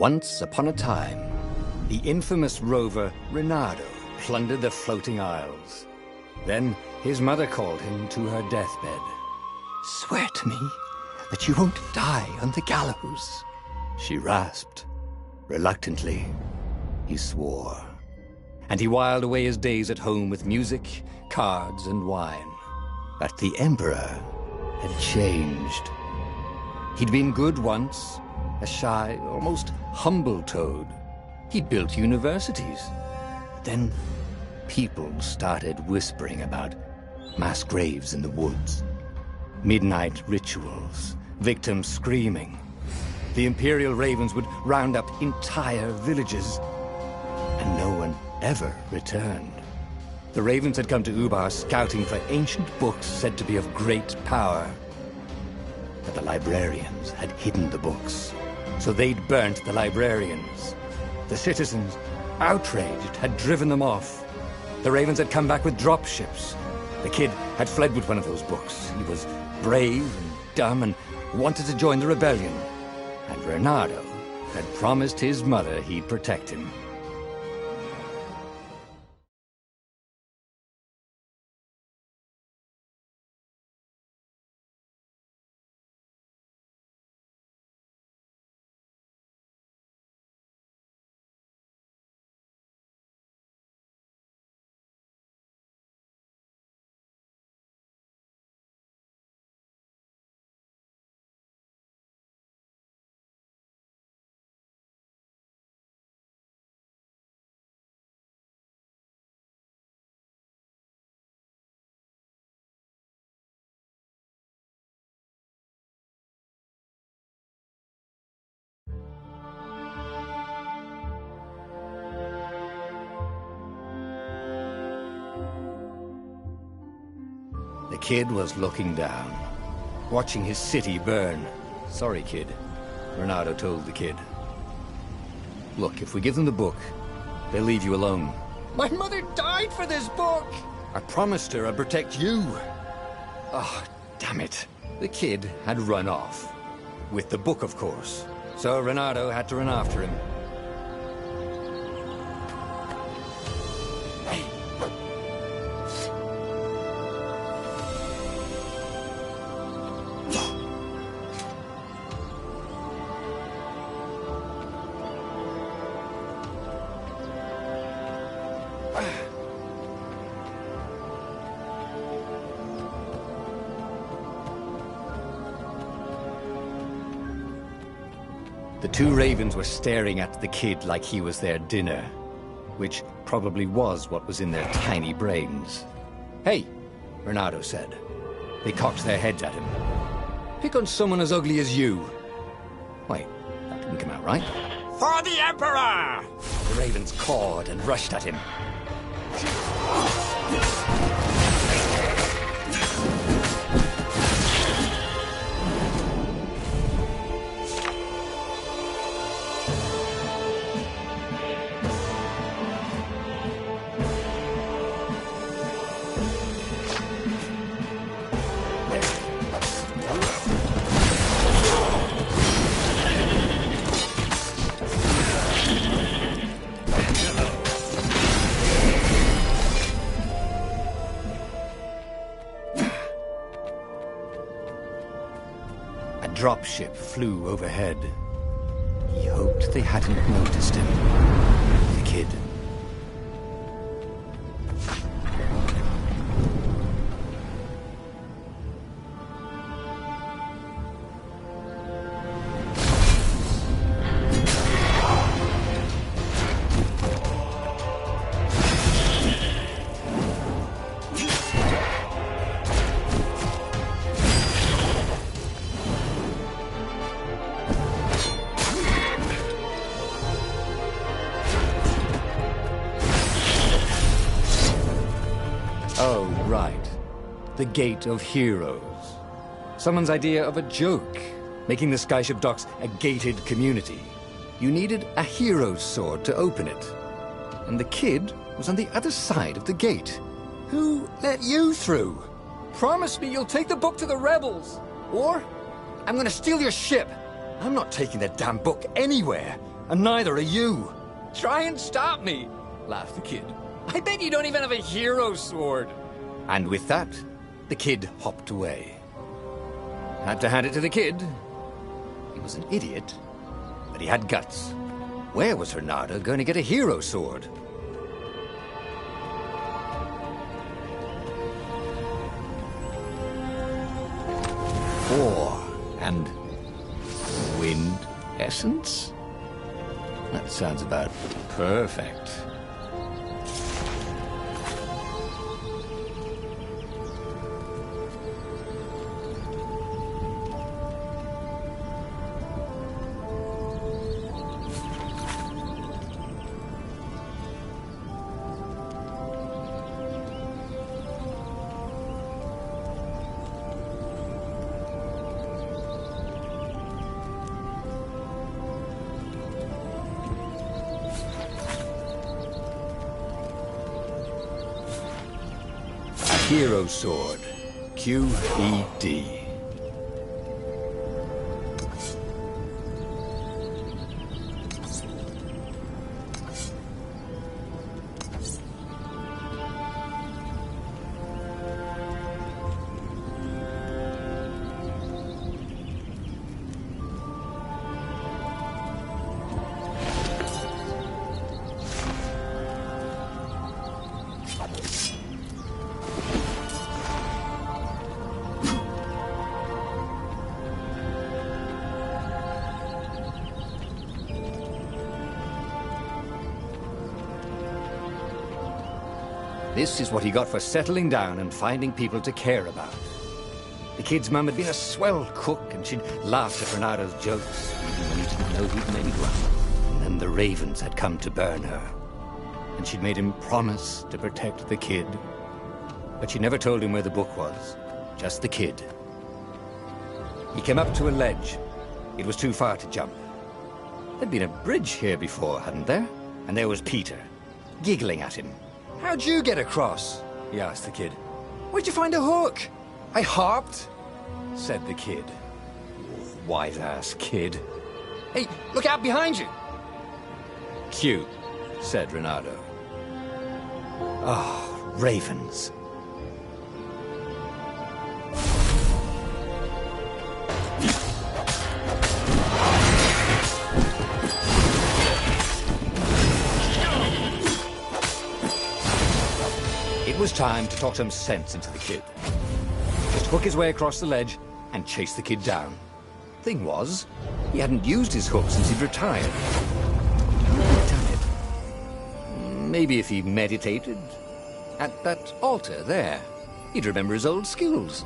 Once upon a time, the infamous rover Reynardo plundered the floating isles. Then his mother called him to her deathbed. "Swear to me that you won't die on the gallows," she rasped. Reluctantly, he swore. And he whiled away his days at home with music, cards, and wine. But the Emperor had changed. He'd been good once, a shy, almost humble toad. He'd built universities. Then people started whispering about mass graves in the woods, midnight rituals, victims screaming. The Imperial Ravens would round up entire villages, and no one ever returned. The Ravens had come to Ubar scouting for ancient books said to be of great power. But the librarians had hidden the books, so they'd burnt the librarians. The citizens, outraged, had driven them off. The Ravens had come back with dropships. The kid had fled with one of those books. He was brave and dumb and wanted to join the rebellion. And Reynardo had promised his mother he'd protect him. The kid was looking down, watching his city burn. "Sorry, kid," Reynardo told the kid. "Look, if we give them the book, they'll leave you alone." "My mother died for this book!" "I promised her I'd protect you." Oh, damn it. The kid had run off. With the book, of course. So Reynardo had to run after him. The two ravens were staring at the kid like he was their dinner, which probably was what was in their tiny brains. "Hey," Reynardo said. They cocked their heads at him. "Pick on someone as ugly as you." Wait, that didn't come out right. "For the Emperor!" The ravens cawed and rushed at him. Dropship flew overhead. He hoped they hadn't noticed him. The kid. Oh, right. The Gate of Heroes. Someone's idea of a joke, making the Skyship Docks a gated community. You needed a hero's sword to open it. And the kid was on the other side of the gate. Who let you through? Promise me you'll take the book to the rebels, or I'm gonna steal your ship. I'm not taking that damn book anywhere. and neither are you. Try and stop me, laughed the kid. I bet you don't even have a hero sword. And with that, the kid hopped away. Had to hand it to the kid. He was an idiot, but he had guts. Where was Reynardo going to get a hero sword? Ore and wind essence? That sounds about perfect. Hero Sword, QED. This is what he got for settling down and finding people to care about. The kid's mum had been a swell cook, and she'd laughed at Reynardo's jokes, even when he didn't know he'd made one. And then the ravens had come to burn her, and she'd made him promise to protect the kid. But she never told him where the book was, just the kid. He came up to a ledge. It was too far to jump. There'd been a bridge here before, hadn't there? And there was Peter, giggling at him. "How'd you get across?" he asked the kid. "Where'd you find a hook?" "I hopped," said the kid. Wise-ass kid. "Hey, look out behind you!" "Cute," said Reynardo. Oh, ravens. It was time to talk some sense into the kid. Just hook his way across the ledge and chase the kid down. Thing was, he hadn't used his hook since he'd retired. How had he done it? Maybe if he meditated at that altar there, he'd remember his old skills.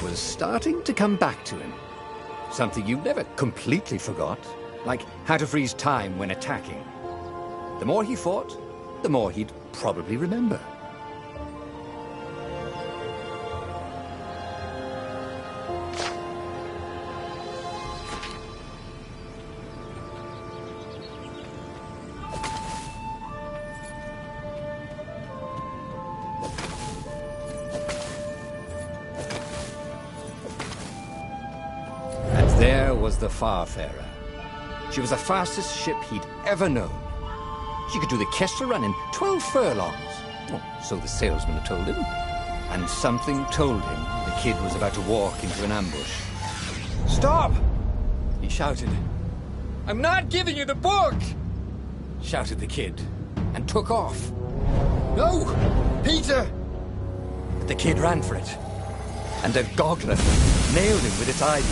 Was starting to come back to him. Something you never completely forgot, like how to freeze time when attacking. The more he fought, the more he'd probably remember. the Farfarer. She was the fastest ship he'd ever known. She could do the Kessel Run in 12 furlongs. Oh, so the salesman had told him. And something told him the kid was about to walk into an ambush. "Stop!" he shouted. "I'm not giving you the book!" shouted the kid, and took off. "No! Peter!" But the kid ran for it, and a goggler nailed him with its ivy.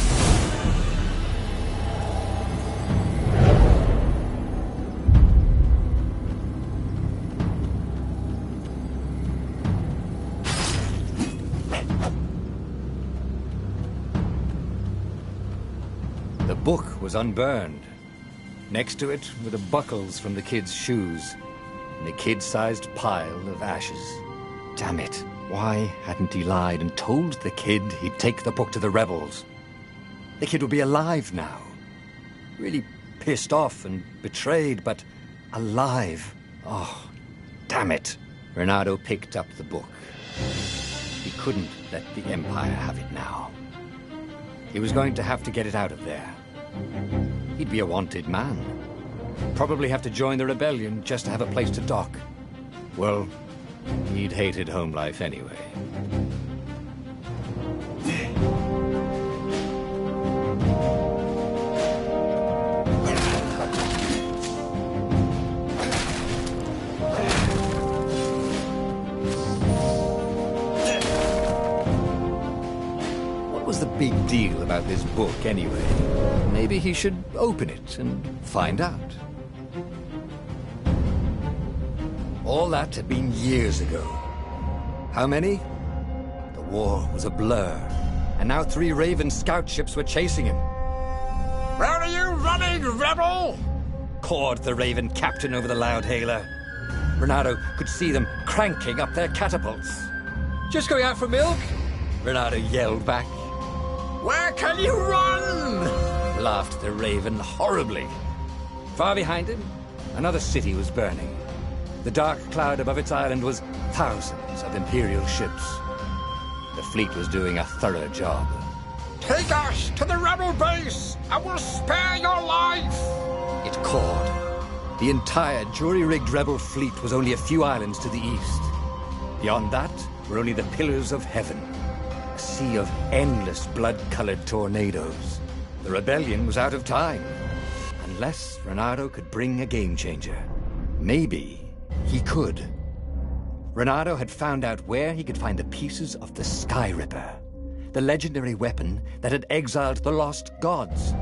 The book was unburned. Next to it were the buckles from the kid's shoes, and a kid-sized pile of ashes. Damn it. Why hadn't he lied and told the kid he'd take the book to the rebels? The kid would be alive now. Really pissed off and betrayed, but alive. Oh, damn it. Reynardo picked up the book. He couldn't let the Empire have it now. He was going to have to get it out of there. He'd be a wanted man. Probably have to join the rebellion just to have a place to dock. Well, he'd hated home life anyway. What was the big deal about this book anyway? Maybe he should open it and find out. All that had been years ago. How many? The war was a blur, and now 3 Raven scout ships were chasing him. "Where are you running, rebel?" cawed the Raven captain over the loudhailer. Reynardo could see them cranking up their catapults. "Just going out for milk?" Reynardo yelled back. "Where can you run?" laughed the Raven horribly. Far behind him, another city was burning. The dark cloud above its island was thousands of Imperial ships. The fleet was doing a thorough job. "Take us to the rebel base, and we'll spare your life!" it cawed. The entire jury-rigged rebel fleet was only a few islands to the east. Beyond that were only the pillars of heaven, a sea of endless blood-colored tornadoes. The rebellion was out of time, unless Reynardo could bring a game-changer. Maybe he could. Reynardo had found out where he could find the pieces of the Sky Ripper, the legendary weapon that had exiled the lost gods.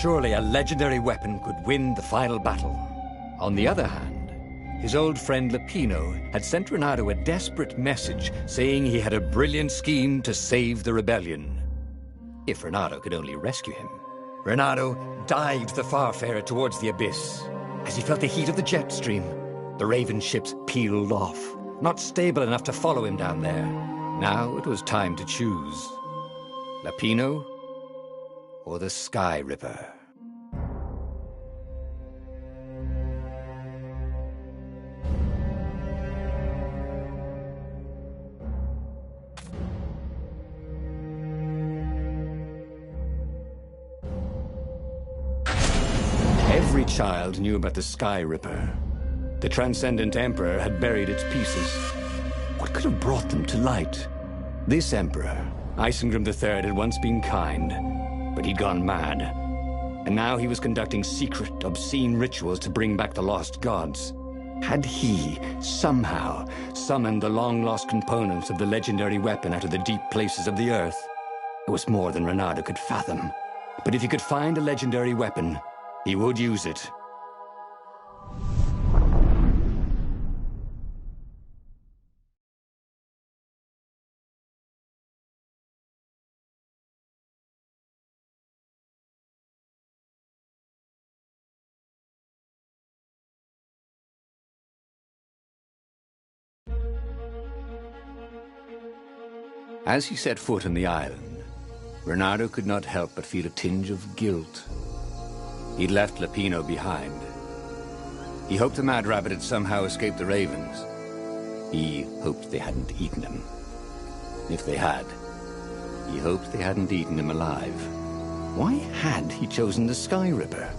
Surely a legendary weapon could win the final battle. On the other hand, his old friend Lapino had sent Reynardo a desperate message saying he had a brilliant scheme to save the rebellion. If Reynardo could only rescue him. Reynardo dived the Farfarer towards the abyss. As he felt the heat of the jet stream, the Raven ships peeled off, not stable enough to follow him down there. Now it was time to choose. Lapino or the Sky Ripper? Every child knew about the Sky Ripper. The Transcendent Emperor had buried its pieces. What could have brought them to light? This Emperor, Isengrim III, had once been kind, but he'd gone mad. And now he was conducting secret, obscene rituals to bring back the lost gods. Had he, somehow, summoned the long-lost components of the legendary weapon out of the deep places of the earth? It was more than Reynardo could fathom. But if he could find a legendary weapon, he would use it. As he set foot on the island, Reynardo could not help but feel a tinge of guilt. He'd left Lapino behind. He hoped the Mad Rabbit had somehow escaped the Ravens. He hoped they hadn't eaten him. If they had, he hoped they hadn't eaten him alive. Why had he chosen the Sky Ripper?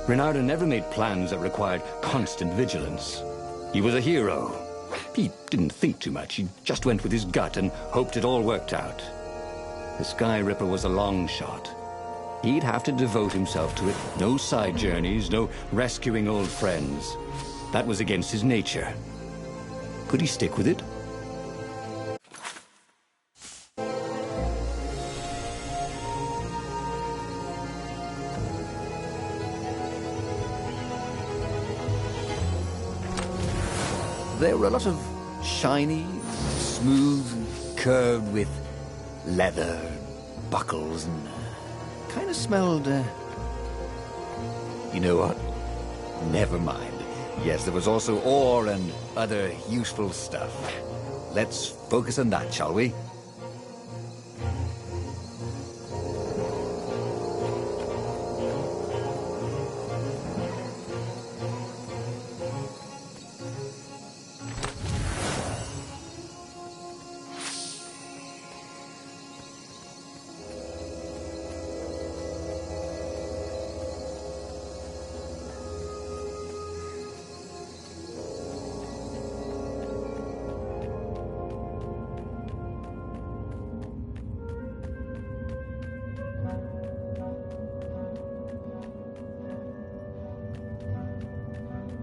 Reynardo never made plans that required constant vigilance. He was a hero. He didn't think too much. He just went with his gut and hoped it all worked out. The Sky Ripper was a long shot. He'd have to devote himself to it. No side journeys, no rescuing old friends. That was against his nature. Could he stick with it? There were a lot of shiny, smooth, curved with leather, buckles, and kind of smelled, you know what? Never mind. Yes, there was also ore and other useful stuff. Let's focus on that, shall we?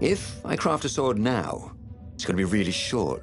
If I craft a sword now, it's going to be really short.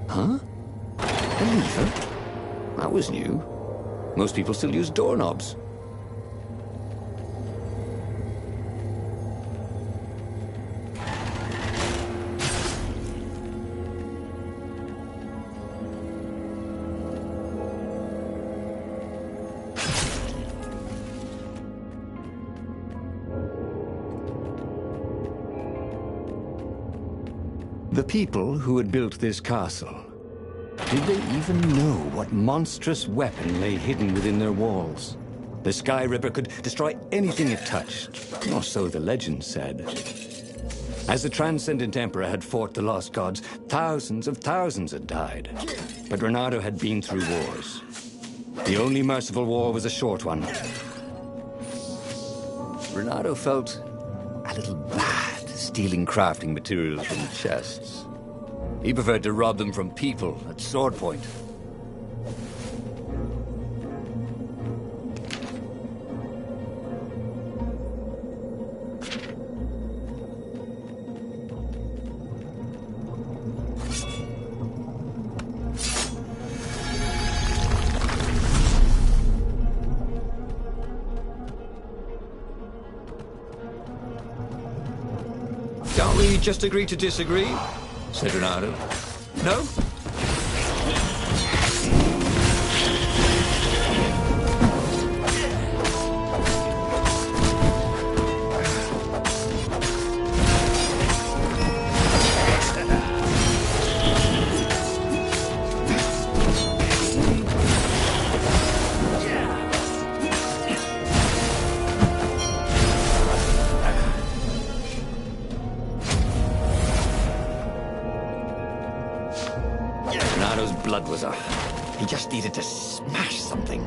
Huh? A lever? That was new. Most people still use doorknobs. The people who had built this castle, did they even know what monstrous weapon lay hidden within their walls? The Sky Ripper could destroy anything it touched, or so the legend said. As the Transcendent Emperor had fought the Lost Gods, thousands of thousands had died. But Reynardo had been through wars. The only merciful war was a short one. Reynardo felt a little bad stealing crafting materials from the chests. He preferred to rob them from people at sword point. Can't we just agree to disagree? Said Reynardo. No? Reynardo's blood was up. He just needed to smash something.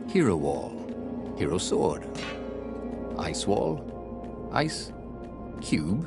Hero Wall, Hero Sword, Ice Wall, Ice Cube.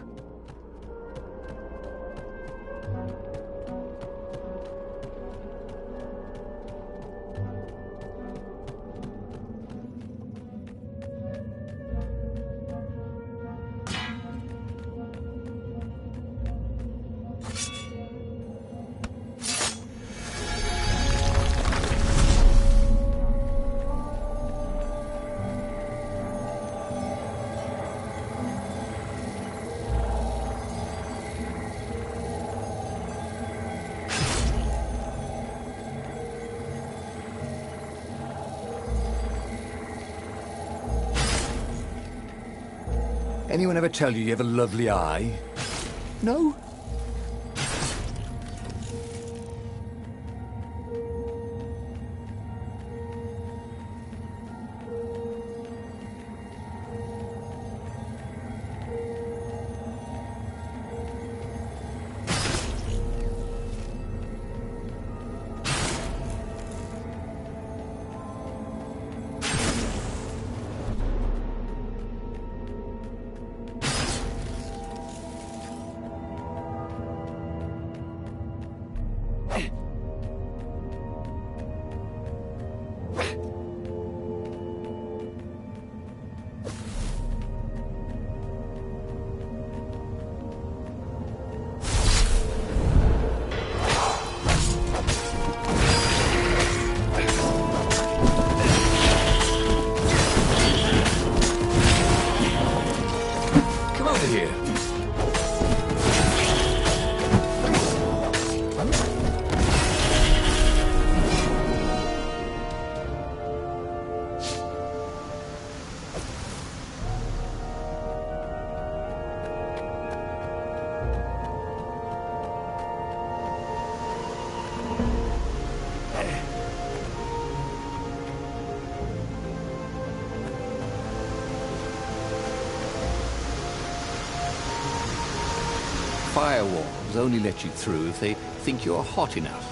Anyone ever tell you have a lovely eye? No? Firewalls only let you through if they think you're hot enough.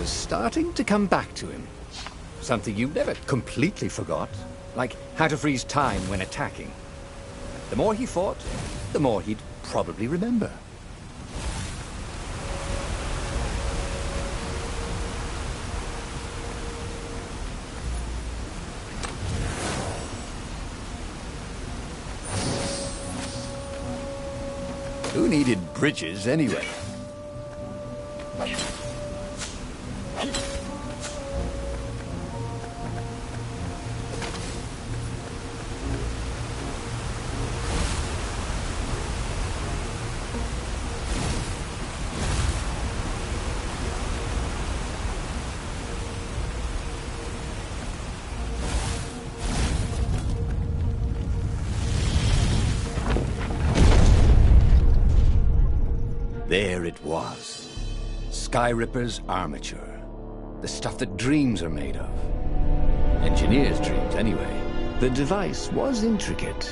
Starting to come back to him. something you never completely forgot, like how to freeze time when attacking. The more he fought, the more he'd probably remember. Who needed bridges anyway? There it was. Skyripper's armature. The stuff that dreams are made of. Engineers' dreams, anyway. The device was intricate.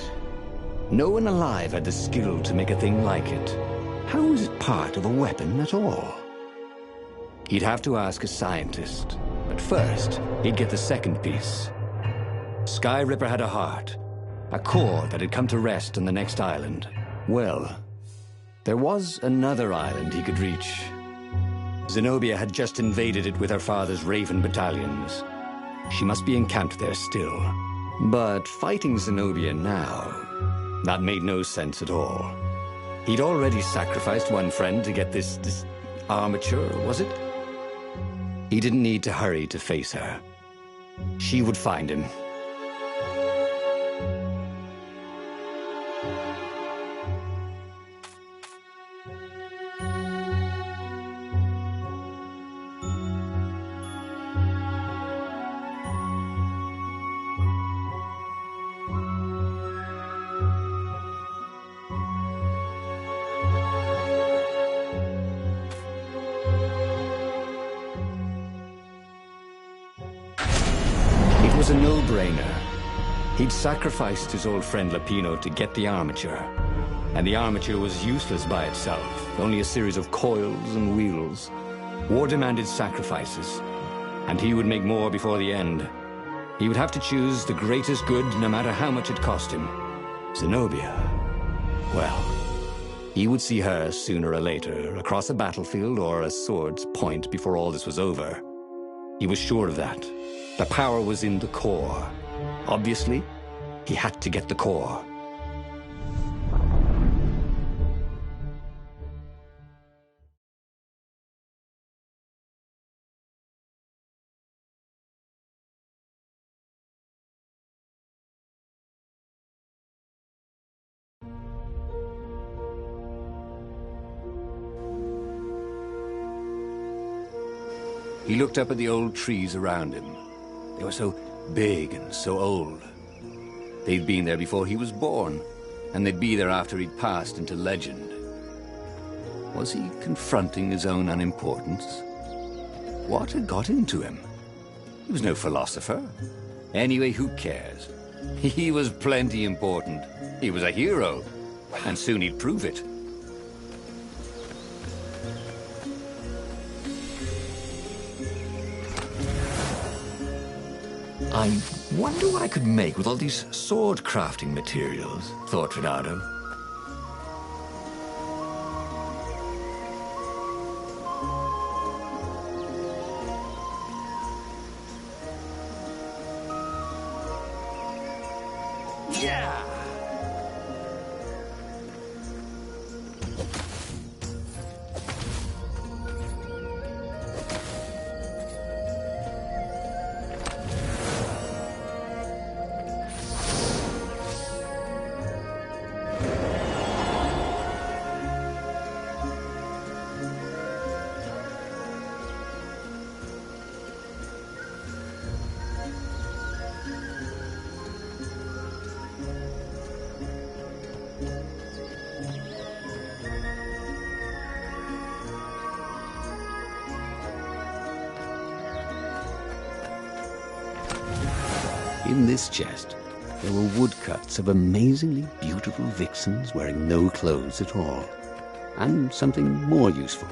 No one alive had the skill to make a thing like it. How was it part of a weapon at all? He'd have to ask a scientist. But first, he'd get the second piece. Skyripper had a heart. A core that had come to rest on the next island. Well, there was another island he could reach. Zenobia had just invaded it with her father's Raven battalions. She must be encamped there still. But fighting Zenobia now, that made no sense at all. He'd already sacrificed one friend to get this armature, was it? He didn't need to hurry to face her. She would find him. It was a no-brainer. He'd sacrificed his old friend Lapino to get the armature. And the armature was useless by itself, only a series of coils and wheels. War demanded sacrifices, and he would make more before the end. He would have to choose the greatest good, no matter how much it cost him. Zenobia. Well, he would see her sooner or later, across a battlefield or a sword's point before all this was over. He was sure of that. The power was in the core. Obviously, he had to get the core. He looked up at the old trees around him. They were so big and so old. They'd been there before he was born, and they'd be there after he'd passed into legend. Was he confronting his own unimportance? What had got into him? He was no philosopher. Anyway, who cares? He was plenty important. He was a hero, and soon he'd prove it. I wonder what I could make with all these sword-crafting materials, thought Reynardo. Yeah! In this chest, there were woodcuts of amazingly beautiful vixens wearing no clothes at all. And something more useful.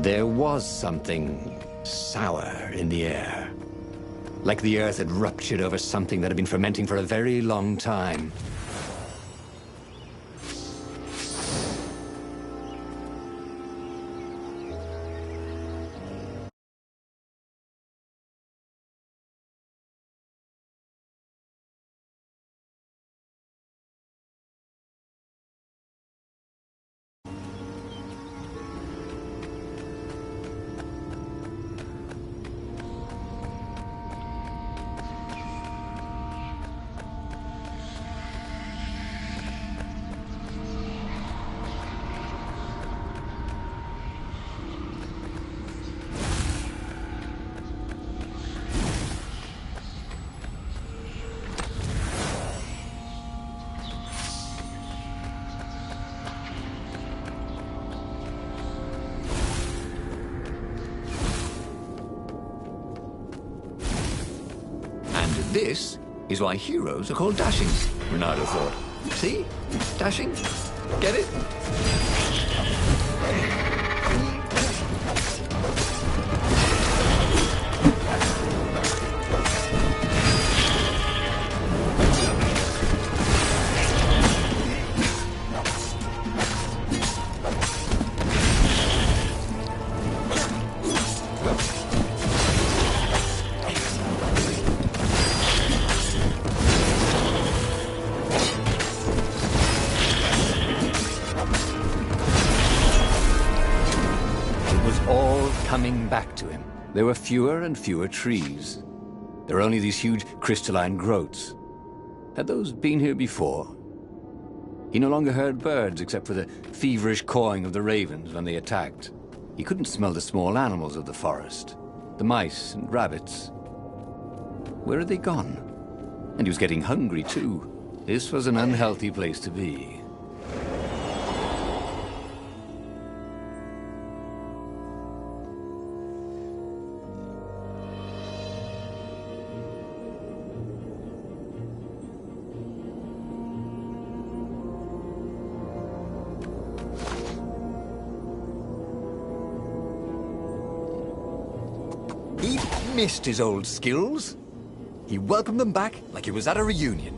There was something sour in the air. Like the earth had ruptured over something that had been fermenting for a very long time. This is why heroes are called dashing, Reynardo thought. See? Dashing? Get it? Coming back to him. There were fewer and fewer trees. There were only these huge crystalline growths. Had those been here before? He no longer heard birds except for the feverish cawing of the ravens when they attacked. He couldn't smell the small animals of the forest, the mice and rabbits. Where had they gone? And he was getting hungry too. This was an unhealthy place to be. He missed his old skills. He welcomed them back like he was at a reunion.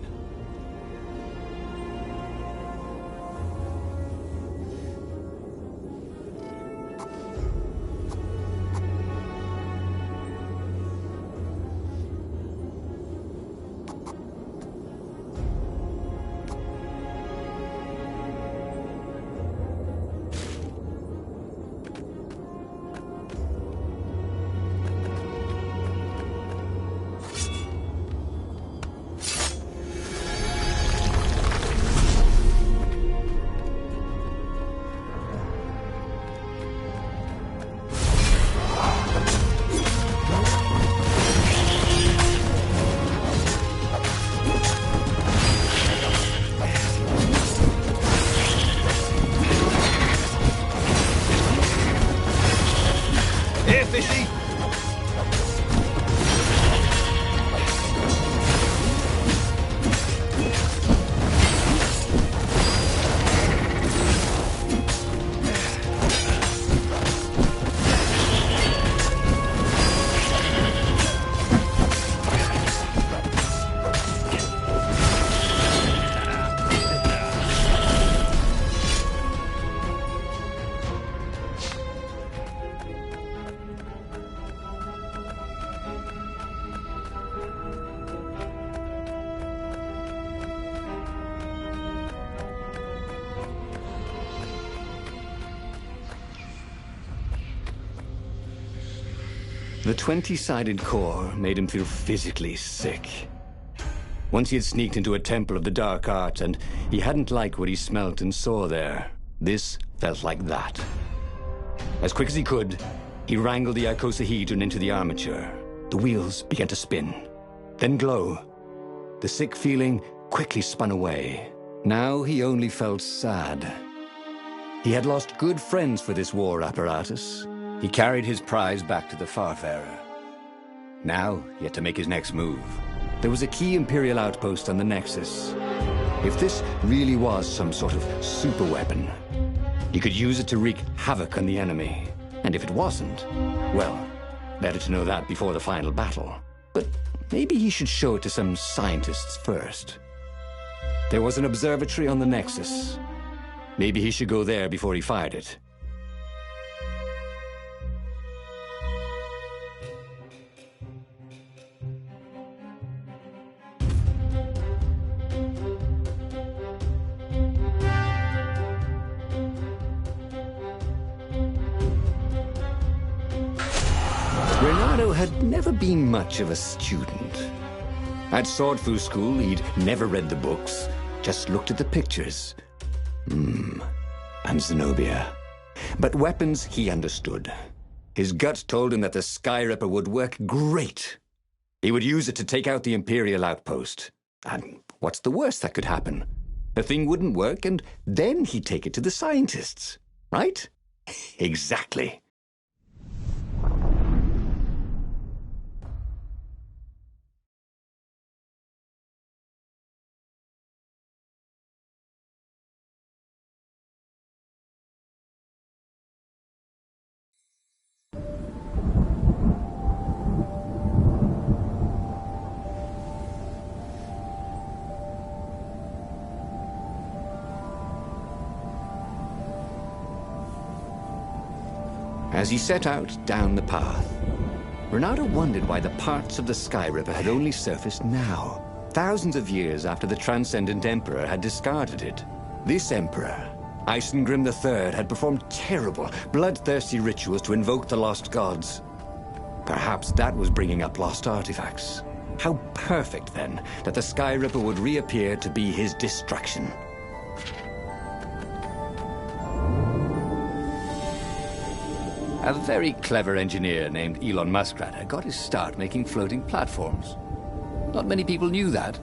Fishy! The 20-sided core made him feel physically sick. Once he had sneaked into a temple of the dark arts, and he hadn't liked what he smelt and saw there. This felt like that. As quick as he could, he wrangled the icosahedron into the armature. The wheels began to spin, then glow. The sick feeling quickly spun away. Now he only felt sad. He had lost good friends for this war apparatus. He carried his prize back to the Farfarer. Now, he had to make his next move. There was a key Imperial outpost on the Nexus. If this really was some sort of superweapon, he could use it to wreak havoc on the enemy. And if it wasn't, well, better to know that before the final battle. But maybe he should show it to some scientists first. There was an observatory on the Nexus. Maybe he should go there before he fired it. Reynardo had never been much of a student. At Sword Fu School, he'd never read the books, just looked at the pictures. And Zenobia. But weapons he understood. His gut told him that the Skyripper would work great. He would use it to take out the Imperial outpost. And what's the worst that could happen? The thing wouldn't work, and then he'd take it to the scientists. Right? Exactly. As he set out down the path, Reynardo wondered why the parts of the Skyripper had only surfaced now, thousands of years after the Transcendent Emperor had discarded it. This Emperor, Isengrim III, had performed terrible, bloodthirsty rituals to invoke the lost gods. Perhaps that was bringing up lost artifacts. How perfect, then, that the Skyripper would reappear to be his destruction. A very clever engineer named Elon Muskrat had got his start making floating platforms. Not many people knew that.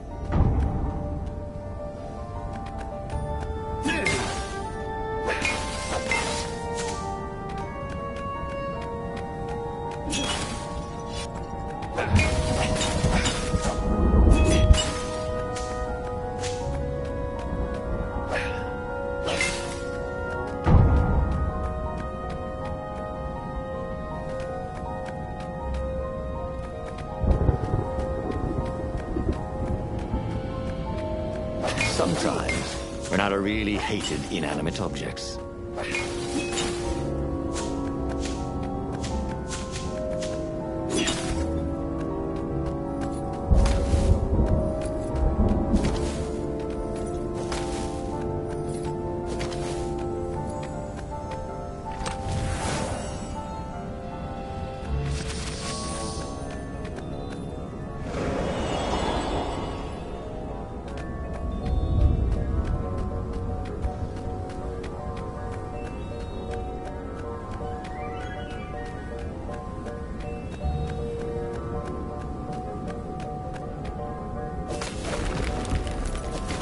Sometimes, Reynardo really hated inanimate objects.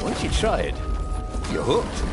Once you try it, you're hooked.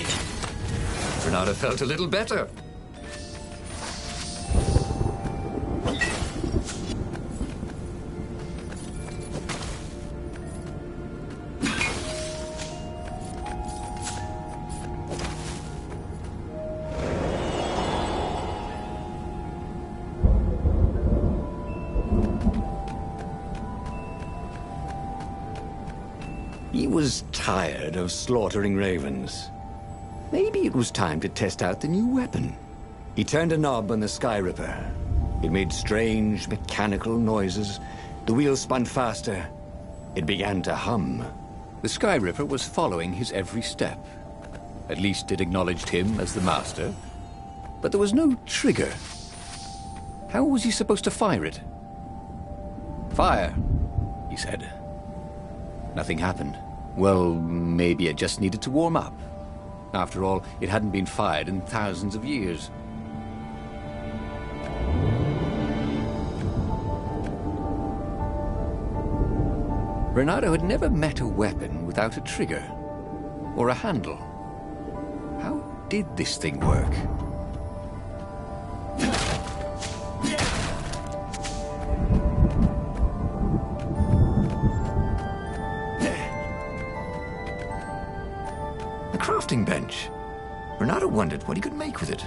Renardo felt a little better. He was tired of slaughtering ravens. Maybe it was time to test out the new weapon. He turned a knob on the Sky Ripper. It made strange, mechanical noises. The wheels spun faster. It began to hum. The Sky Ripper was following his every step. At least it acknowledged him as the master. But there was no trigger. How was he supposed to fire it? "Fire," he said. Nothing happened. Well, maybe it just needed to warm up. After all, it hadn't been fired in thousands of years. Renardo had never met a weapon without a trigger or a handle. How did this thing work? A crafting bench. Renardo wondered what he could make with it.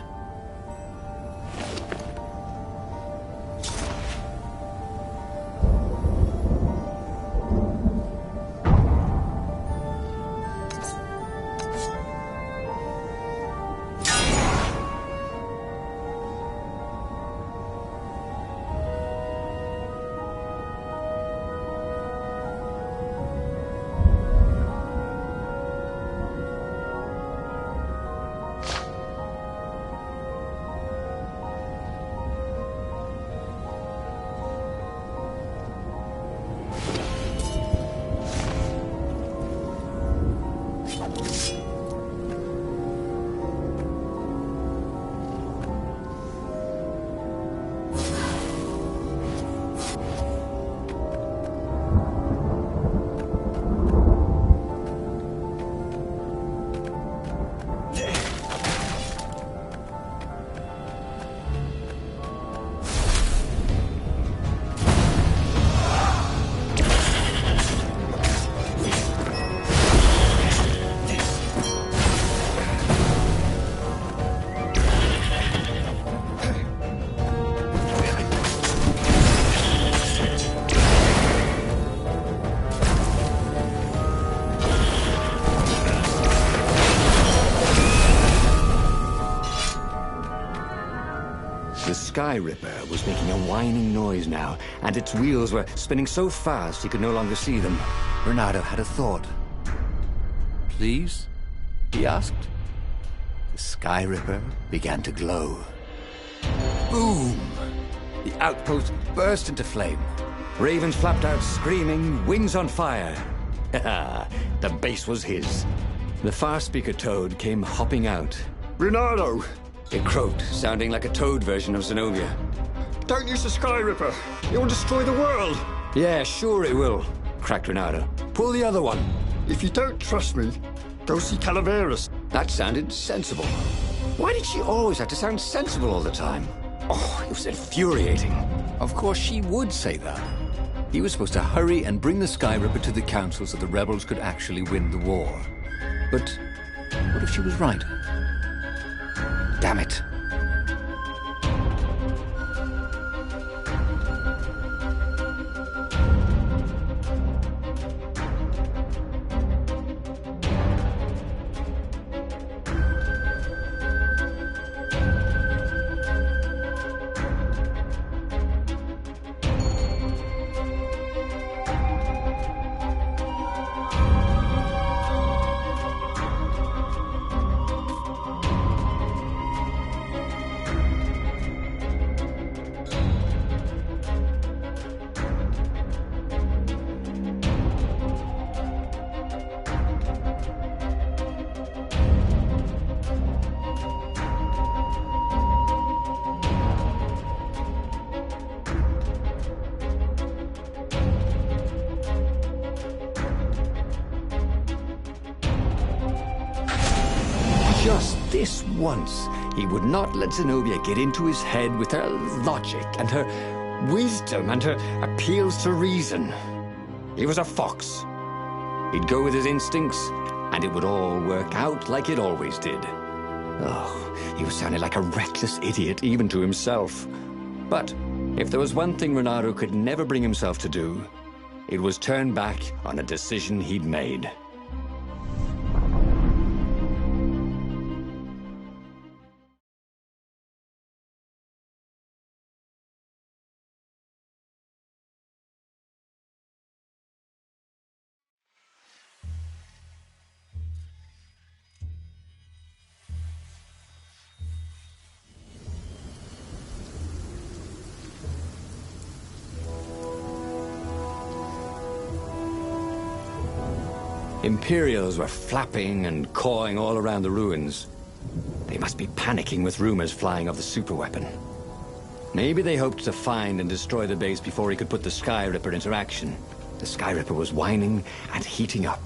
The Sky Ripper was making a whining noise now, and its wheels were spinning so fast he could no longer see them. Renardo had a thought. "Please?" he asked. The Sky Ripper began to glow. Boom! The outpost burst into flame. Ravens flapped out screaming, wings on fire. The base was his. The Farspeaker toad came hopping out. Renardo! It croaked, sounding like a toad version of Zenobia. Don't use the Sky Ripper. It will destroy the world. Yeah, sure it will, cracked Renardo. Pull the other one. If you don't trust me, go see Calaveras. That sounded sensible. Why did she always have to sound sensible all the time? Oh, it was infuriating. Of course she would say that. He was supposed to hurry and bring the Sky Ripper to the council so the rebels could actually win the war. But what if she was right? Damn it. just this once, he would not let Zenobia get into his head with her logic and her wisdom and her appeals to reason. He was a fox. He'd go with his instincts, and it would all work out like it always did. Oh, he was sounding like a reckless idiot, even to himself. But if there was one thing Reynardo could never bring himself to do, it was turn back on a decision he'd made. Imperials were flapping and cawing all around the ruins. They must be panicking with rumors flying of the superweapon. Maybe they hoped to find and destroy the base before he could put the Sky Ripper into action. The Sky Ripper was whining and heating up.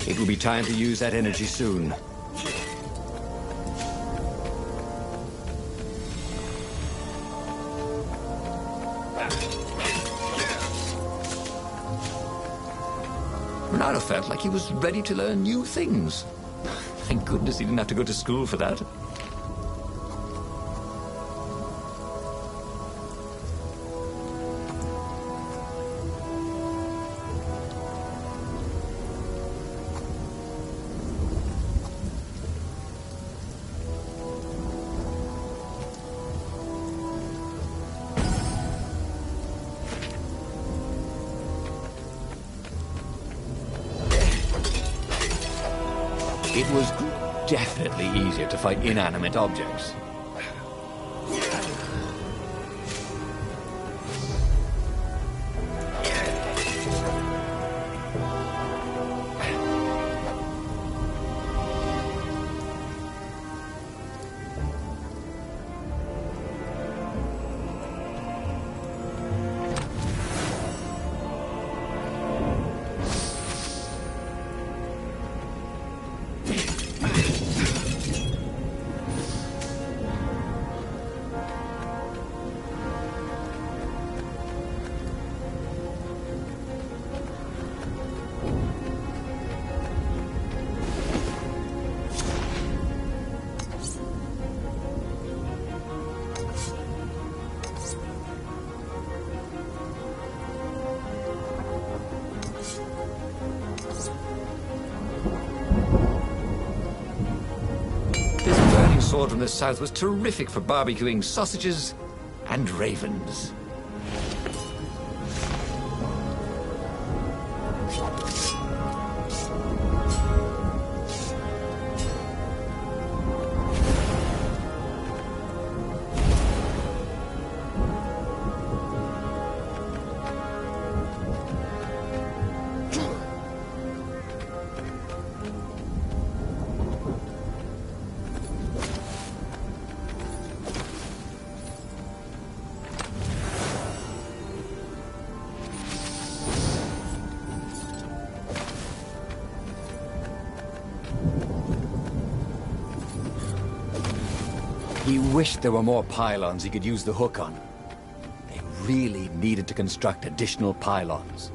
It would be time to use that energy soon. Reynardo felt like he was ready to learn new things. Thank goodness he didn't have to go to school for that. It was definitely easier to fight inanimate objects. Sword from the south was terrific for barbecuing sausages and ravens. He wished there were more pylons he could use the hook on. They really needed to construct additional pylons.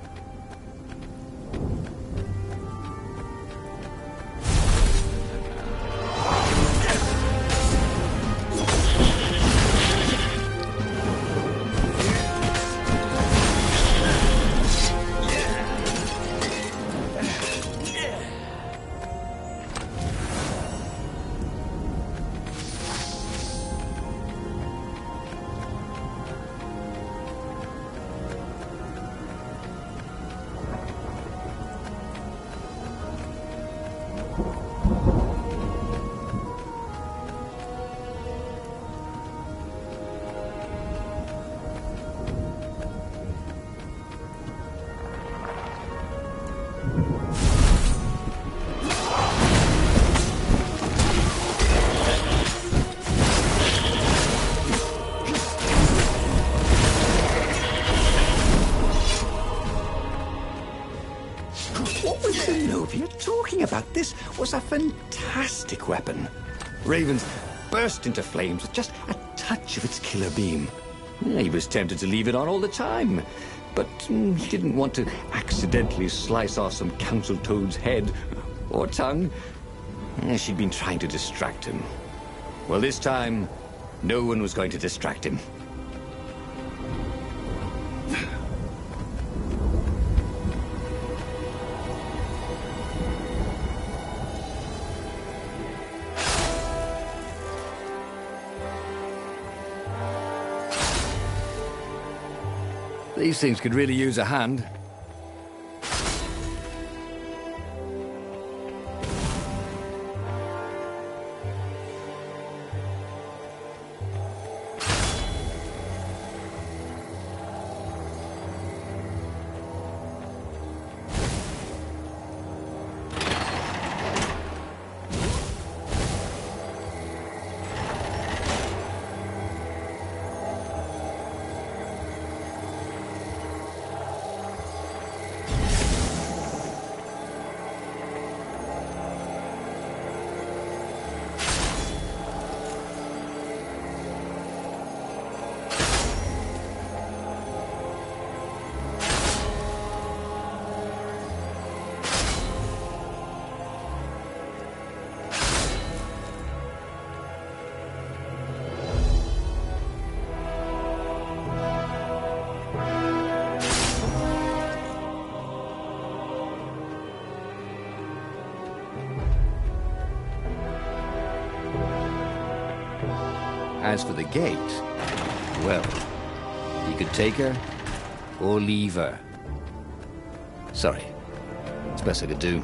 was a fantastic weapon. Ravens burst into flames with just a touch of its killer beam. He was tempted to leave it on all the time, but he didn't want to accidentally slice off some council toad's head or tongue. She'd been trying to distract him. Well, this time, no one was going to distract him. These things could really use a hand. As for the gate, well, he could take her or leave her. Sorry, it's best I could do.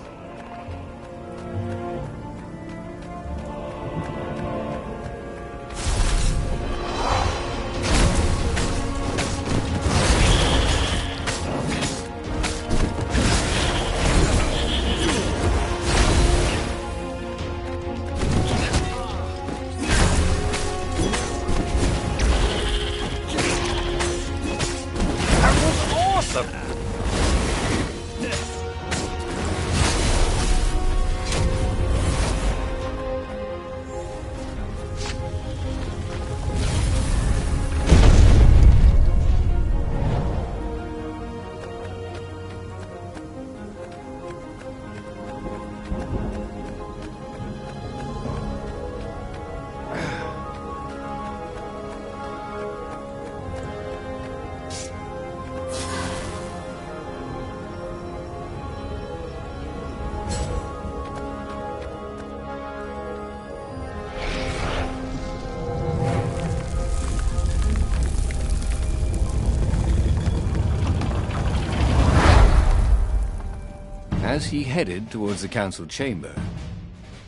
As he headed towards the council chamber,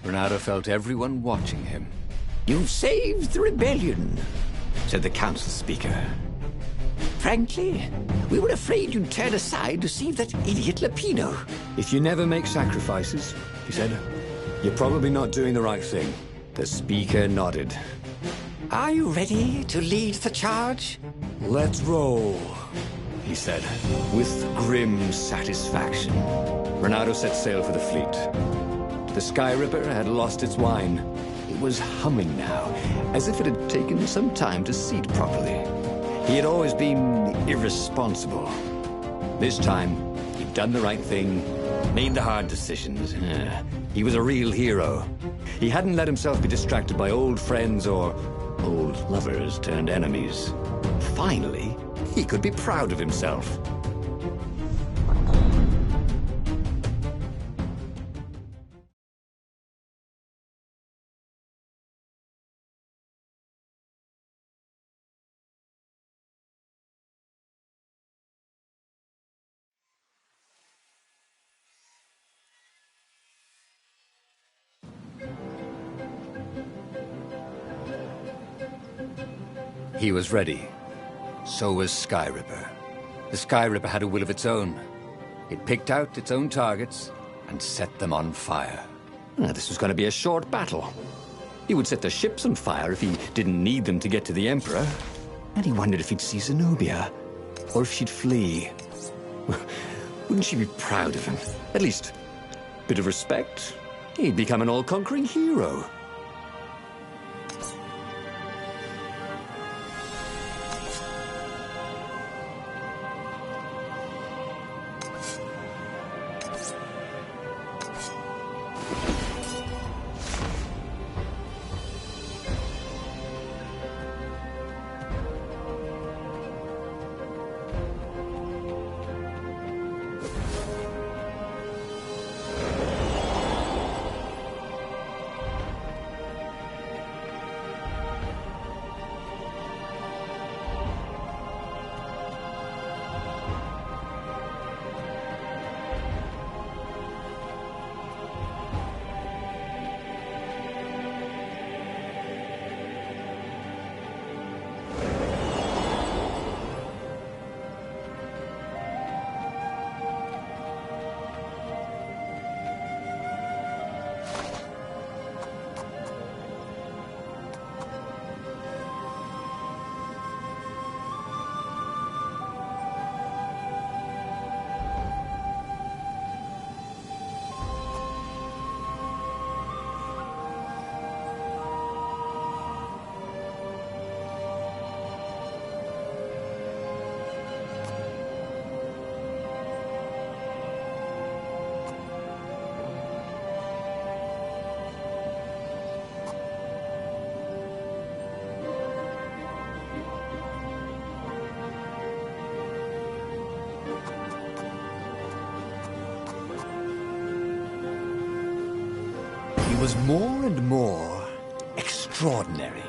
Reynardo felt everyone watching him. You've saved the rebellion, said the council speaker. Frankly, we were afraid you'd turn aside to save that idiot Lapino. If you never make sacrifices, he said, you're probably not doing the right thing. The speaker nodded. Are you ready to lead the charge? Let's roll, he said, with grim satisfaction. Reynardo set sail for the fleet. The Sky Ripper had lost its wine. It was humming now, as if it had taken some time to seat properly. He had always been irresponsible. This time, he'd done the right thing, made the hard decisions. He was a real hero. He hadn't let himself be distracted by old friends or old lovers turned enemies. Finally, he could be proud of himself. He was ready. So was Sky Ripper. The Sky Ripper had a will of its own. It picked out its own targets and set them on fire. This was going to be a short battle. He would set the ships on fire if he didn't need them to get to the Emperor. And he wondered if he'd see Zenobia, or if she'd flee. Wouldn't she be proud of him? At least, a bit of respect? He'd become an all-conquering hero. He was more and more extraordinary.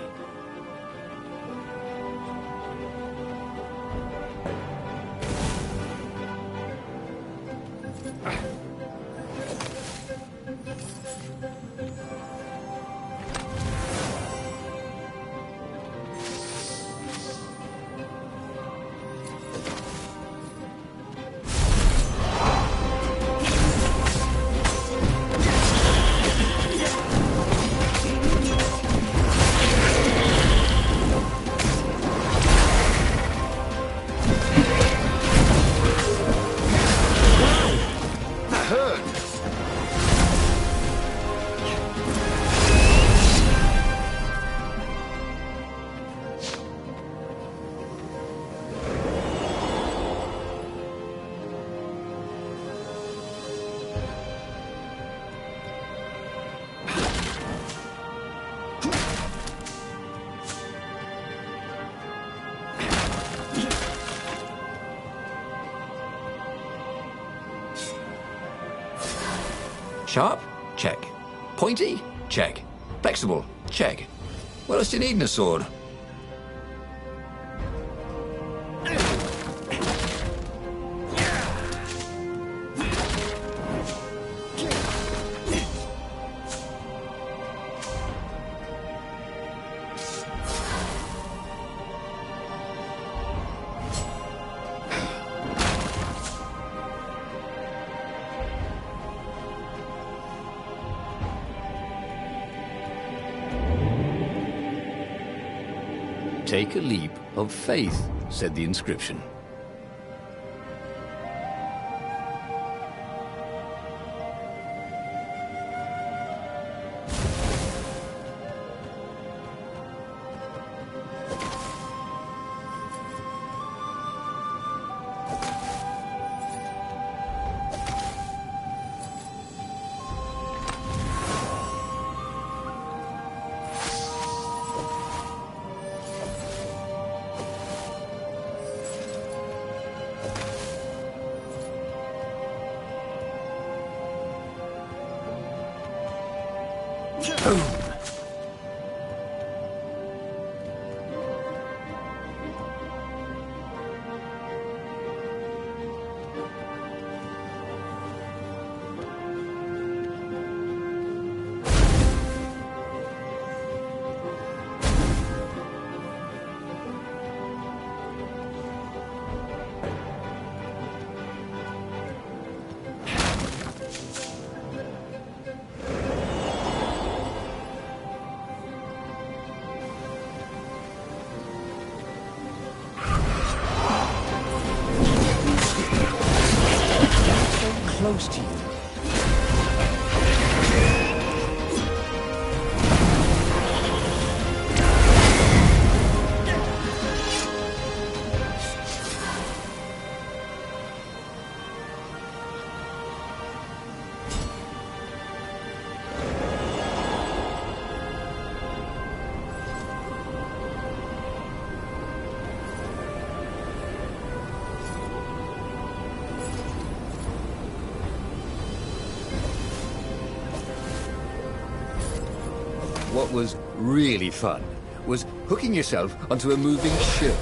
Sharp? Check. Pointy? Check. Flexible? Check. What else do you need in a sword? Take a leap of faith, said the inscription. what was really fun was hooking yourself onto a moving ship.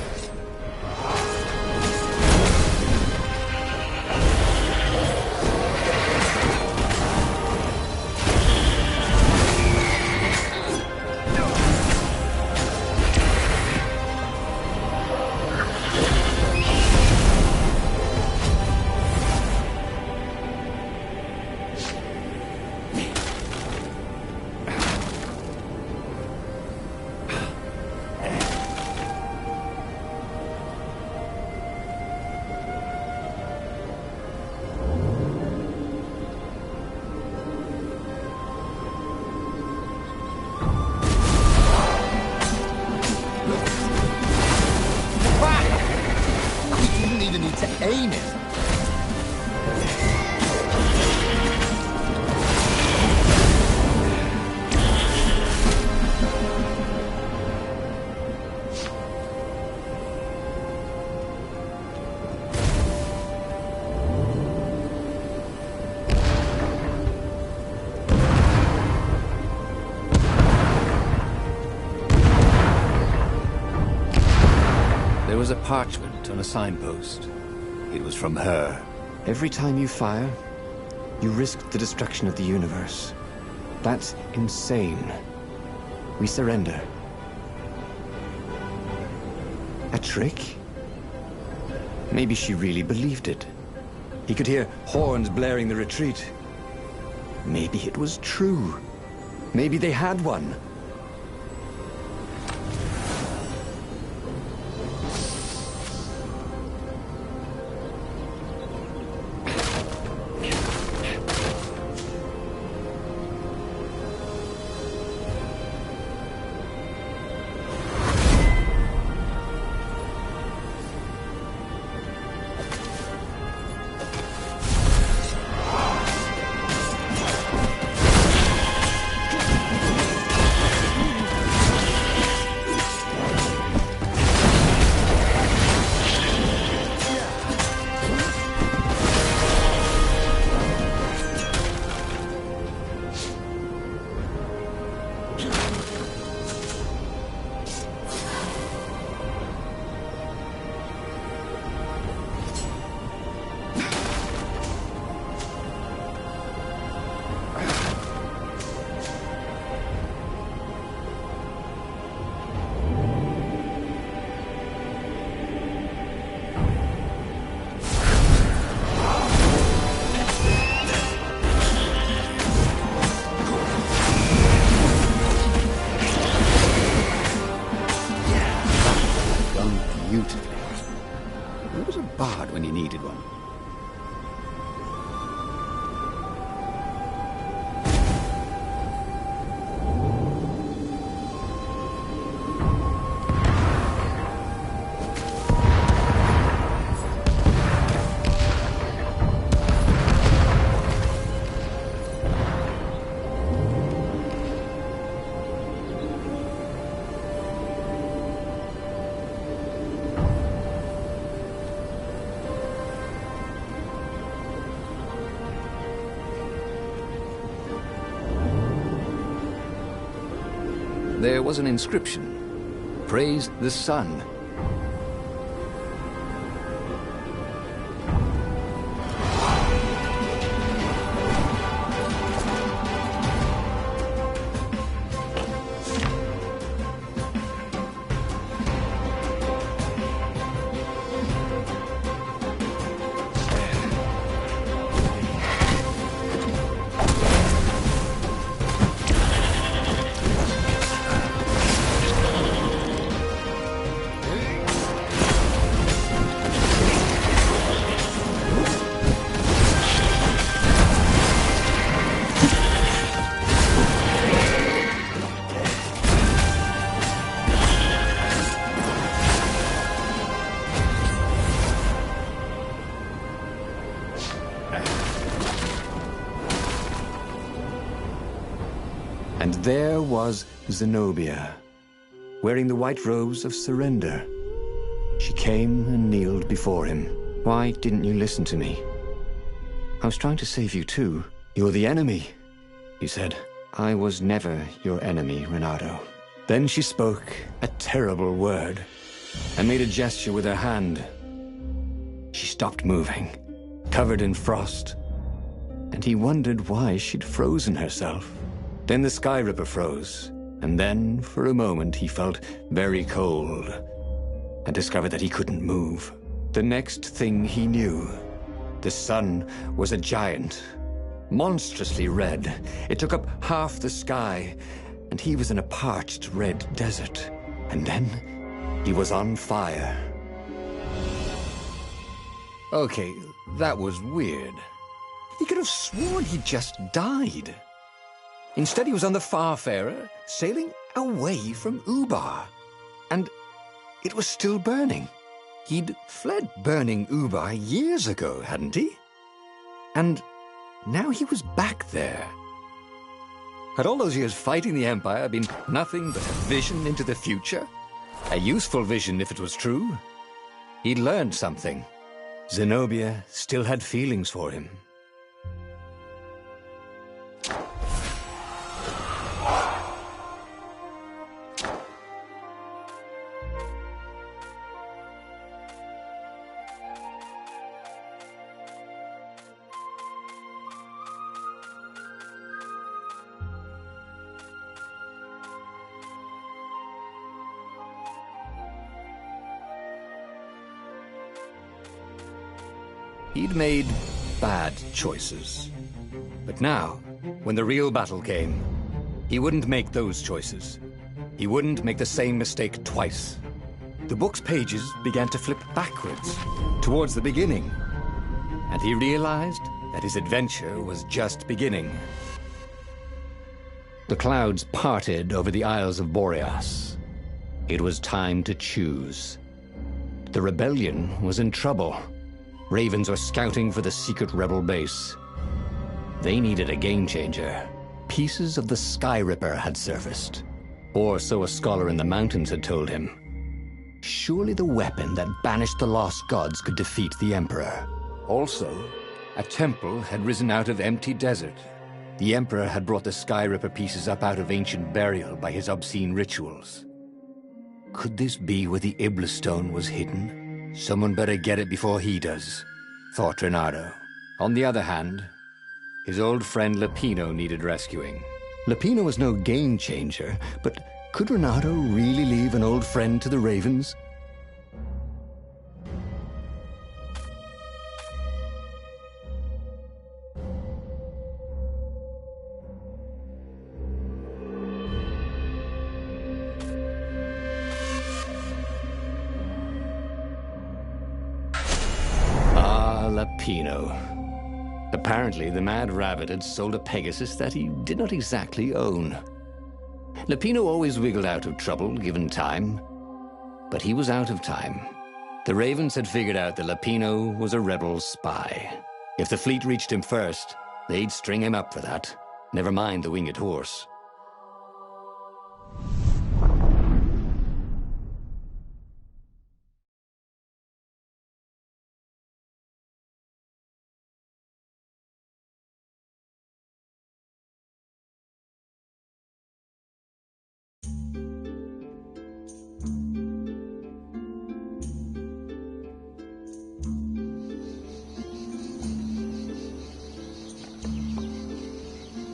There was a parchment on a signpost. It was from her. Every time you fire, you risk the destruction of the universe. That's insane. We surrender. A trick? Maybe she really believed it. He could hear horns blaring the retreat. Maybe it was true. Maybe they had one. When you needed one. There was an inscription. Praise the sun. And there was Zenobia, wearing the white robes of surrender. She came and kneeled before him. Why didn't you listen to me? I was trying to save you too. You're the enemy, you said. I was never your enemy, Reynardo. Then she spoke a terrible word and made a gesture with her hand. She stopped moving, covered in frost, and he wondered why she'd frozen herself. Then the Sky Ripper froze, and then, for a moment, he felt very cold and discovered that he couldn't move. The next thing he knew, the sun was a giant, monstrously red. It took up half the sky, and he was in a parched red desert. And then he was on fire. Okay, that was weird. He could have sworn he just died. Instead, he was on the Farfarer, sailing away from Ubar. And it was still burning. He'd fled burning Ubar years ago, hadn't he? And now he was back there. Had all those years fighting the Empire been nothing but a vision into the future? A useful vision if it was true. He'd learned something. Zenobia still had feelings for him. He'd made bad choices. But now, when the real battle came, he wouldn't make those choices. He wouldn't make the same mistake twice. The book's pages began to flip backwards, towards the beginning. And he realized that his adventure was just beginning. The clouds parted over the Isles of Boreas. It was time to choose. The rebellion was in trouble. Ravens were scouting for the secret rebel base. They needed a game-changer. Pieces of the Sky Ripper had surfaced. Or so a scholar in the mountains had told him. Surely the weapon that banished the lost gods could defeat the Emperor. Also, a temple had risen out of empty desert. The Emperor had brought the Sky Ripper pieces up out of ancient burial by his obscene rituals. Could this be where the Iblis stone was hidden? Someone better get it before he does, thought Reynardo. On the other hand, his old friend Lapino needed rescuing. Lapino was no game changer, but could Reynardo really leave an old friend to the Ravens? Lapino. Apparently, the Mad Rabbit had sold a Pegasus that he did not exactly own. Lapino always wiggled out of trouble, given time. But he was out of time. The Ravens had figured out that Lapino was a rebel spy. If the fleet reached him first, they'd string him up for that. Never mind the winged horse.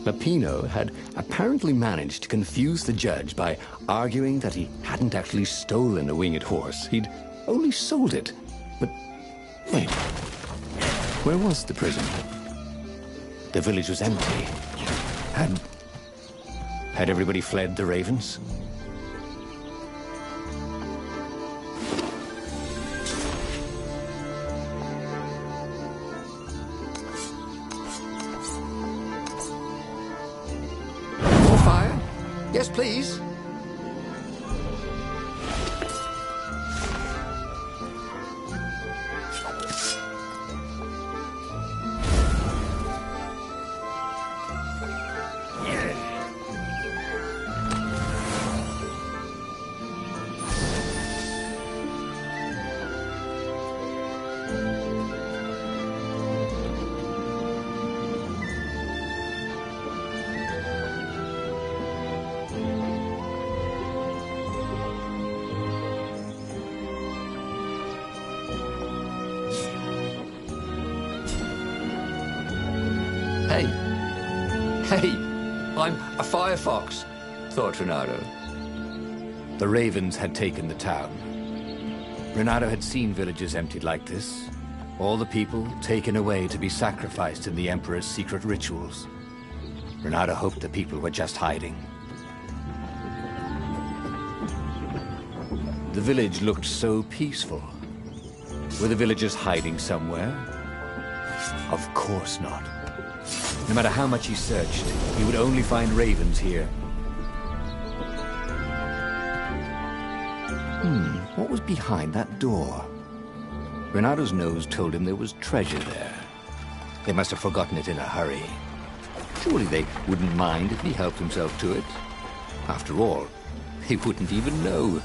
Lapino had apparently managed to confuse the judge by arguing that he hadn't actually stolen a winged horse. He'd only sold it. But wait, where was the prison? The village was empty. Had everybody fled the Ravens? Yes, please. Hey, I'm a firefox, thought Reynardo. The ravens had taken the town. Reynardo had seen villages emptied like this. All the people taken away to be sacrificed in the Emperor's secret rituals. Reynardo hoped the people were just hiding. The village looked so peaceful. Were the villagers hiding somewhere? Of course not. No matter how much he searched, he would only find ravens here. What was behind that door? Reynardo's nose told him there was treasure there. They must have forgotten it in a hurry. Surely they wouldn't mind if he helped himself to it. After all, they wouldn't even know.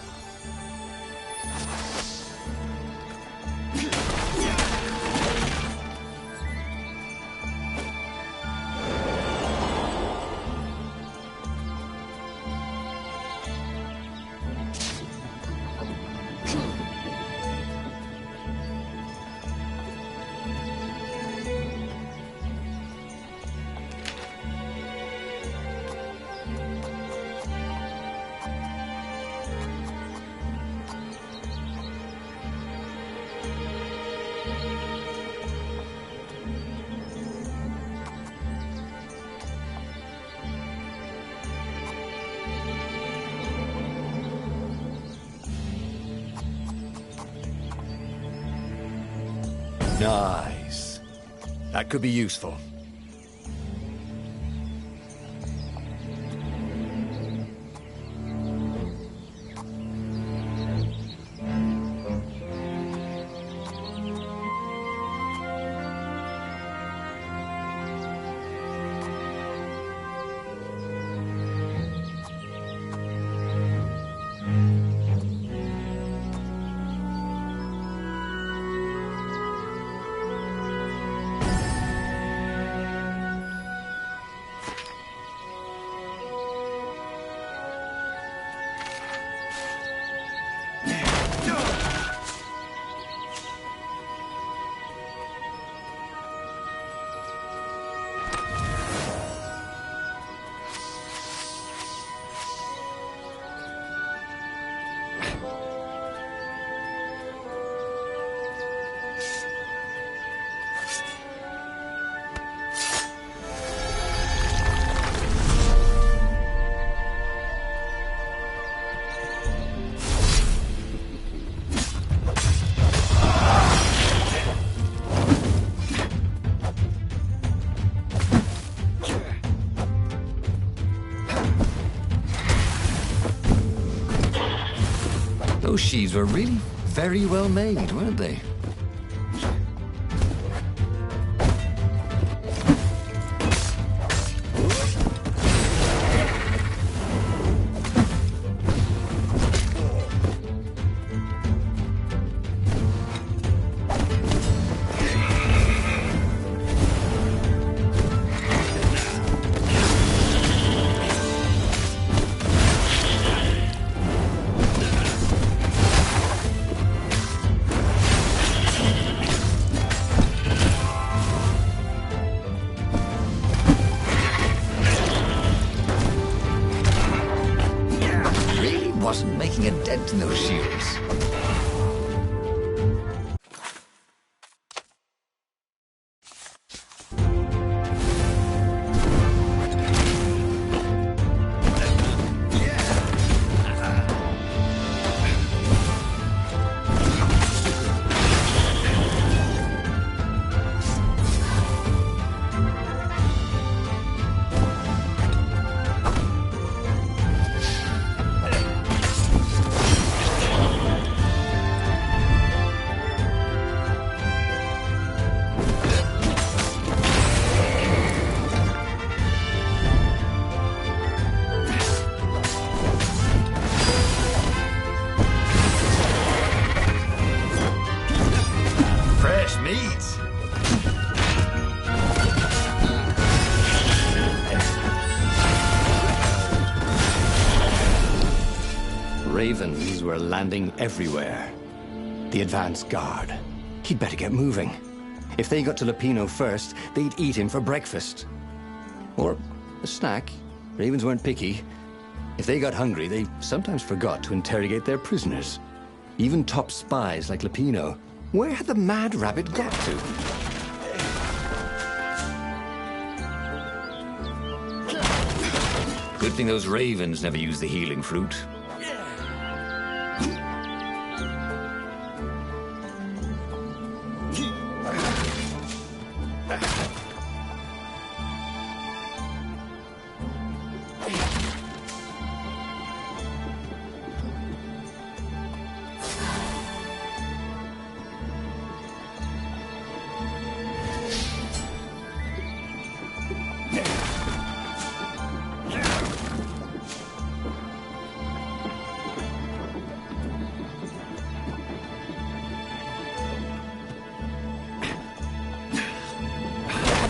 Nice. That could be useful. Those sheaves were really very well made, weren't they? Wasn't making a dent in those shields. Ravens were landing everywhere. The advance guard. He'd better get moving. If they got to Lupino first, they'd eat him for breakfast. Or a snack. Ravens weren't picky. If they got hungry, they sometimes forgot to interrogate their prisoners. Even top spies like Lupino. Where had the mad rabbit got to? Good thing those ravens never used the healing fruit.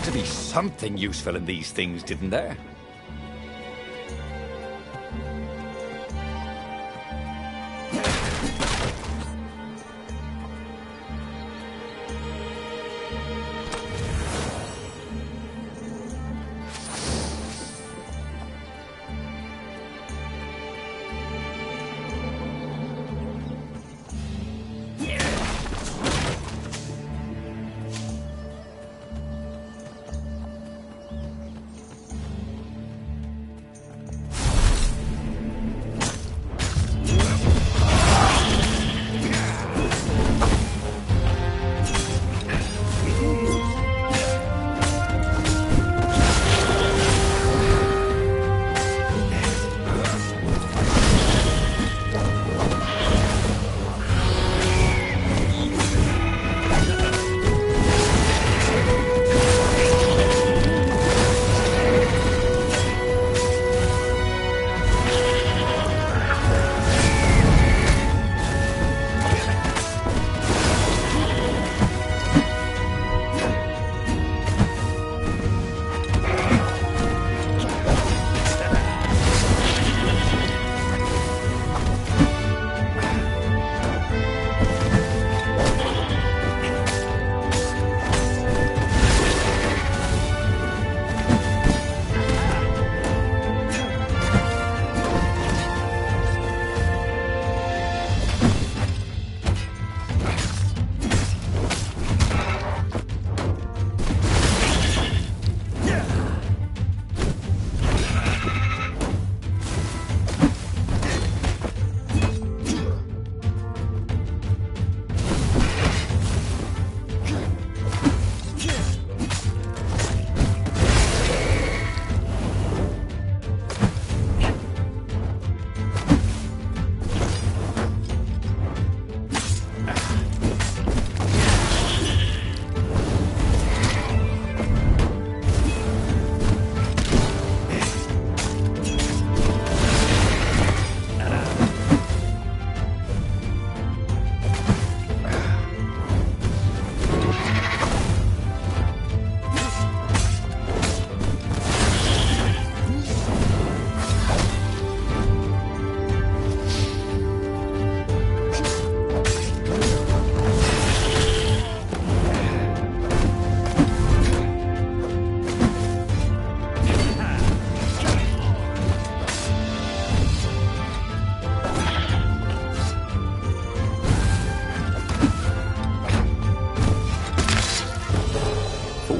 To be something useful in these things, didn't there?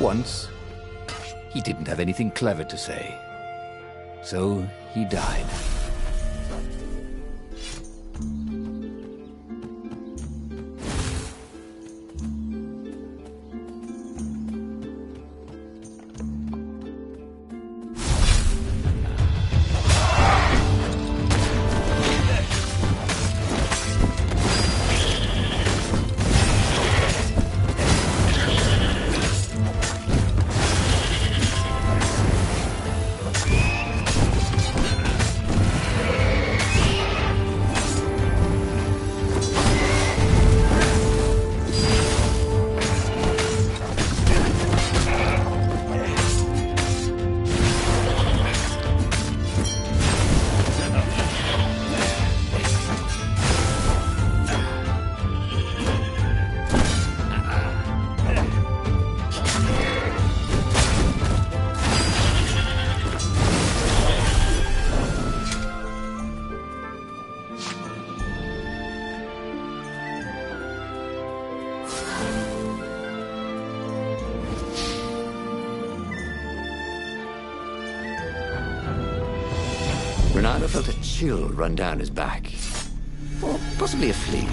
Once, he didn't have anything clever to say. So he died. Renato felt a chill run down his back. Or possibly a flea.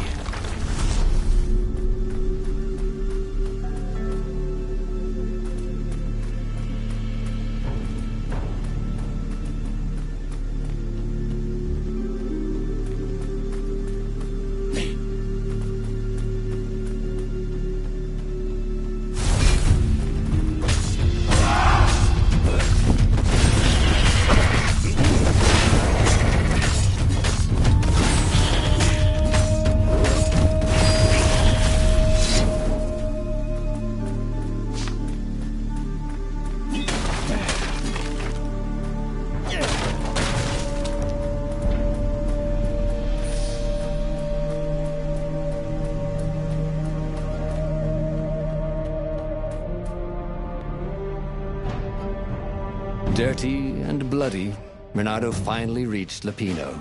Dirty and bloody, Renato finally reached Lapino.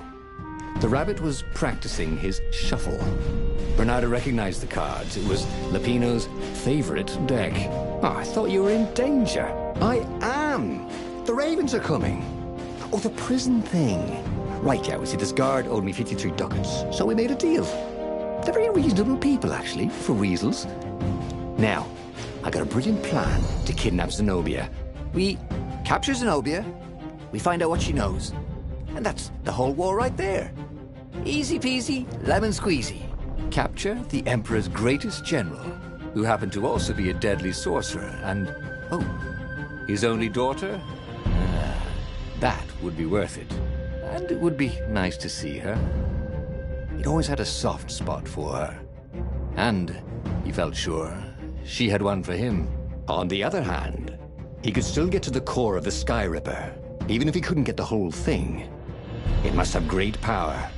The rabbit was practicing his shuffle. Renato recognized the cards. It was Lapino's favorite deck. Oh, I thought you were in danger. I am! The ravens are coming. Oh, the prison thing. Right, yeah, we see this guard owed me 53 ducats, so we made a deal. They're very reasonable people, actually, for weasels. Now, I got a brilliant plan to kidnap Zenobia. We capture Zenobia, we find out what she knows, and that's the whole war right there. Easy peasy, lemon squeezy. Capture the Emperor's greatest general, who happened to also be a deadly sorcerer, and, oh, his only daughter? That would be worth it. And it would be nice to see her. He'd always had a soft spot for her. And he felt sure she had one for him. On the other hand, he could still get to the core of the Sky Ripper, even if he couldn't get the whole thing. It must have great power.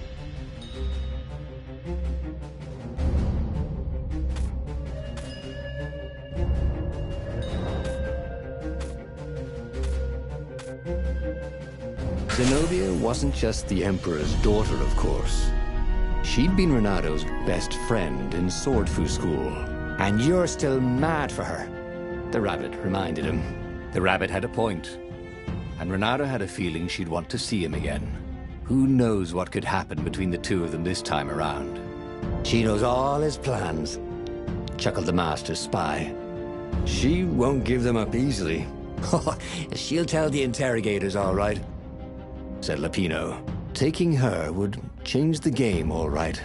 Zenobia wasn't just the Emperor's daughter, of course. She'd been Renato's best friend in Sword Fu school. And you're still mad for her, the rabbit reminded him. The rabbit had a point, and Renato had a feeling she'd want to see him again. Who knows what could happen between the two of them this time around? She knows all his plans, chuckled the master spy. She won't give them up easily. She'll tell the interrogators, all right, said Lapino. Taking her would change the game, all right.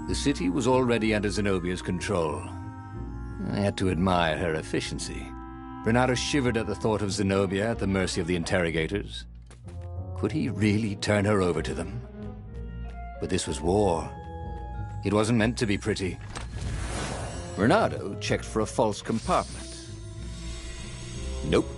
The city was already under Zenobia's control. I had to admire her efficiency. Renato shivered at the thought of Zenobia at the mercy of the interrogators. Could he really turn her over to them? But this was war. It wasn't meant to be pretty. Renato checked for a false compartment. Nope.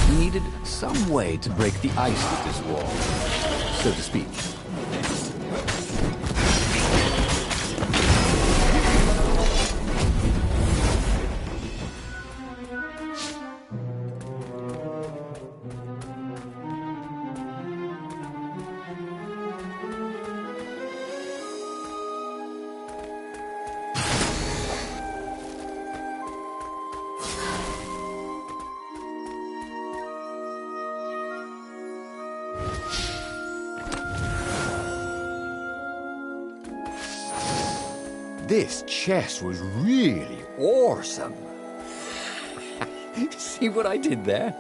He needed some way to break the ice with this wall, so to speak. This chest was really awesome. See what I did there?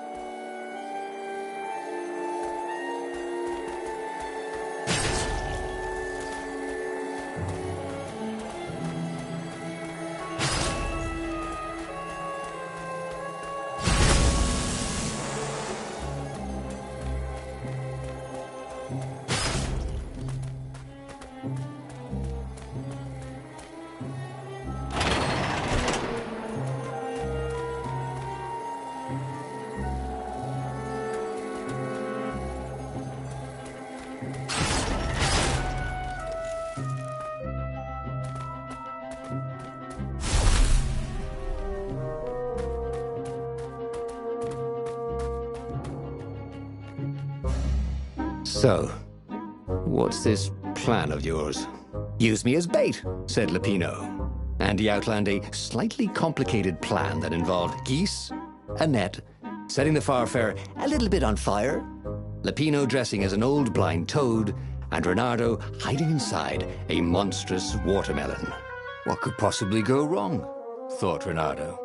So, what's this plan of yours? Use me as bait, said Lupino. And he outlined a slightly complicated plan that involved geese, a net, setting the Farfarer a little bit on fire, Lupino dressing as an old blind toad, and Reynardo hiding inside a monstrous watermelon. What could possibly go wrong? Thought Reynardo.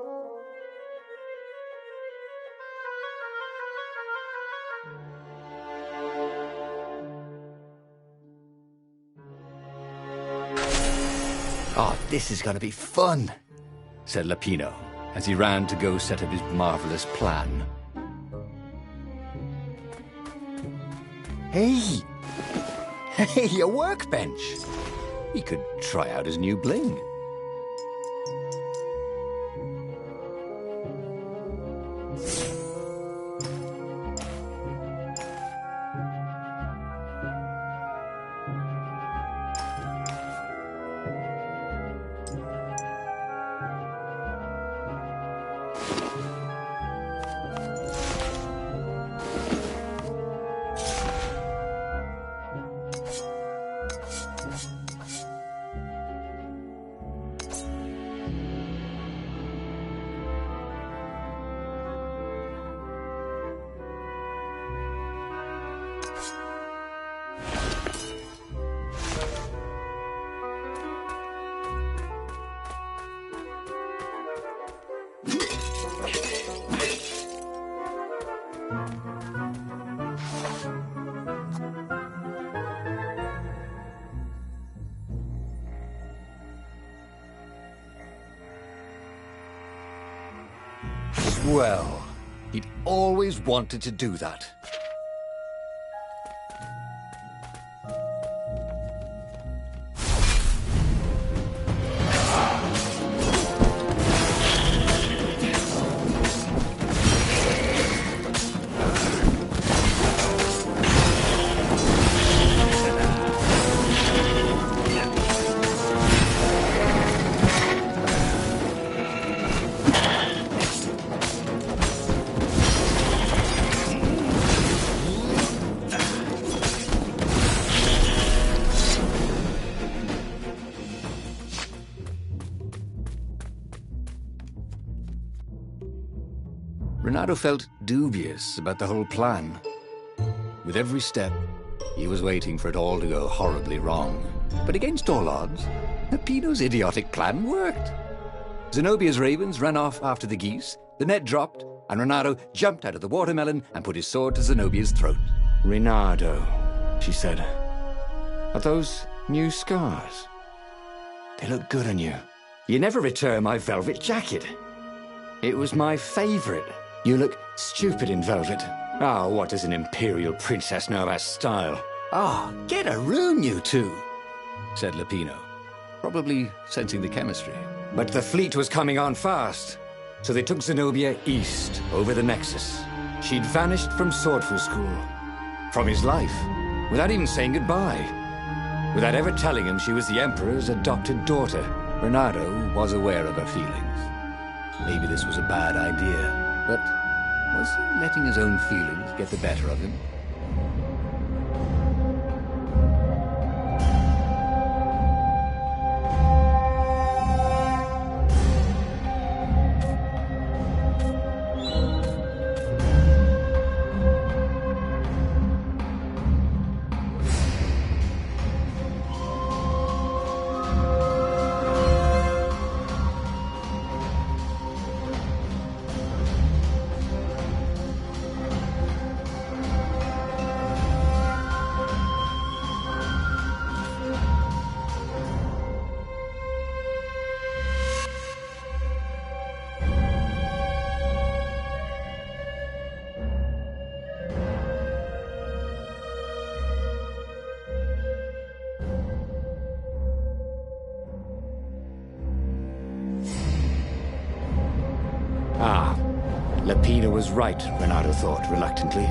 Oh, this is gonna be fun, said Lupino, as he ran to go set up his marvelous plan. Hey! Hey, a workbench! He could try out his new bling. Well, he'd always wanted to do that. Reynardo felt dubious about the whole plan. With every step, he was waiting for it all to go horribly wrong. But against all odds, Lupino's idiotic plan worked. Zenobia's ravens ran off after the geese, the net dropped, and Reynardo jumped out of the watermelon and put his sword to Zenobia's throat. Reynardo, she said. Are those new scars? They look good on you. You never returned my velvet jacket. It was my favorite. You look stupid in velvet. Oh, what does an imperial princess know about style? Ah, get a room, you two, said Lupino, probably sensing the chemistry. But the fleet was coming on fast, so they took Zenobia east, over the Nexus. She'd vanished from Swordfu School, from his life, without even saying goodbye, without ever telling him she was the Emperor's adopted daughter. Reynardo was aware of her feelings. Maybe this was a bad idea, but was he letting his own feelings get the better of him? Lupino was right, Reynardo thought reluctantly.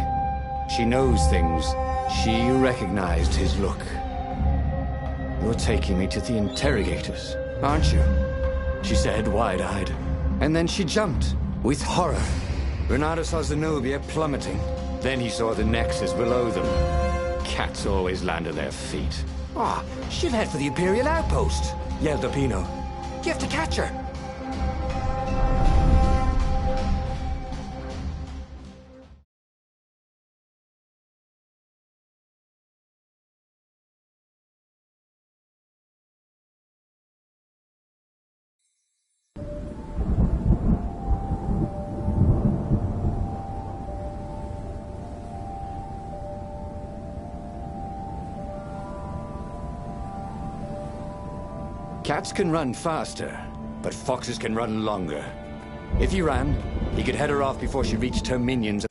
She knows things. She recognized his look. You're taking me to the interrogators, aren't you? She said, wide-eyed. And then she jumped, with horror. Reynardo saw Zenobia plummeting. Then he saw the Nexus below them. cats always land on their feet. Ah, she'll head for the Imperial outpost, yelled Opino. You have to catch her. Cats can run faster, but foxes can run longer. If he ran, he could head her off before she reached her minions